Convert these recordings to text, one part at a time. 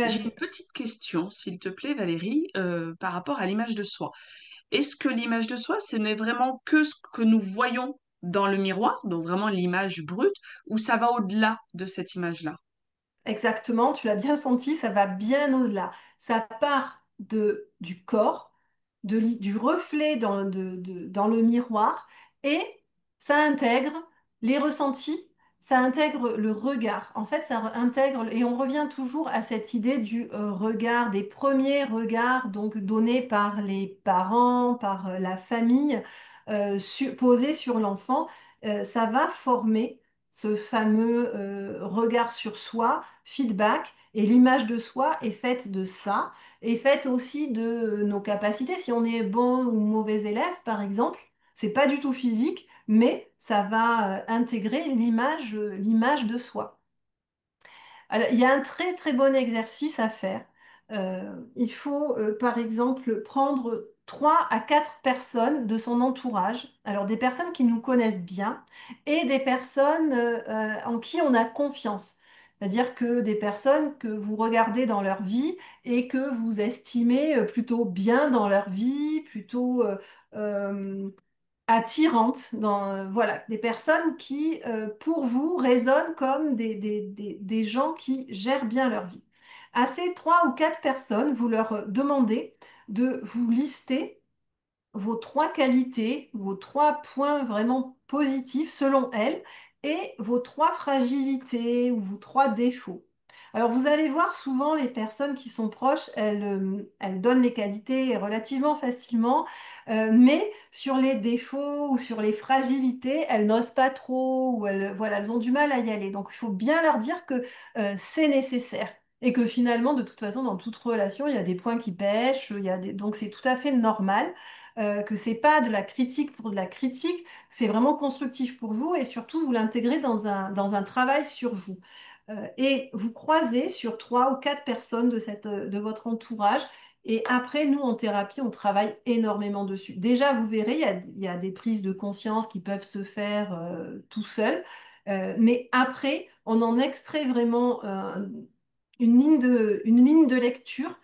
J'ai une Vas-y. petite question, s'il te plaît, Valérie, par rapport à l'image de soi. Est-ce que l'image de soi, ce n'est vraiment que ce que nous voyons dans le miroir, donc vraiment l'image brute, ou ça va au-delà de cette image-là? Exactement, tu l'as bien senti, ça va bien au-delà. Ça part du corps, du reflet dans le miroir, et ça intègre les ressentis, ça intègre le regard. En fait, ça intègre, et on revient toujours à cette idée du regard, des premiers regards donc donnés par les parents, par la famille, posés sur l'enfant. Ça va former ce fameux regard sur soi, feedback, et l'image de soi est faite de ça, est faite aussi de nos capacités. Si on est bon ou mauvais élève, par exemple, c'est pas du tout physique, mais ça va intégrer l'image de soi. Alors, il y a un très très bon exercice à faire. Il faut par exemple prendre 3 à 4 personnes de son entourage, alors des personnes qui nous connaissent bien et des personnes en qui on a confiance. C'est-à-dire que des personnes que vous regardez dans leur vie et que vous estimez plutôt bien dans leur vie, plutôt euh, attirantes, voilà, des personnes qui, pour vous, résonnent comme des gens qui gèrent bien leur vie. À ces 3 ou 4 personnes, vous leur demandez de vous lister vos 3 qualités, vos 3 points vraiment positifs selon elles, et vos 3 fragilités ou vos 3 défauts. Alors vous allez voir souvent les personnes qui sont proches, elles donnent les qualités relativement facilement, mais sur les défauts ou sur les fragilités, elles n'osent pas trop ou voilà, elles ont du mal à y aller. Donc il faut bien leur dire que c'est nécessaire. Et que finalement, de toute façon, dans toute relation, il y a des points qui pêchent, donc c'est tout à fait normal que c'est pas de la critique pour de la critique, c'est vraiment constructif pour vous et surtout vous l'intégrez dans un travail sur vous. Et vous croisez sur 3 ou 4 personnes de votre entourage. Et après, nous, en thérapie, on travaille énormément dessus. Déjà, vous verrez, il y a des prises de conscience qui peuvent se faire tout seul. Mais après, on en extrait vraiment une ligne de lecture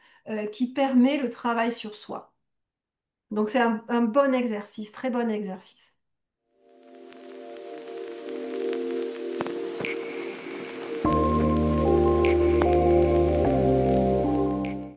qui permet le travail sur soi. Donc c'est un bon exercice, très bon exercice.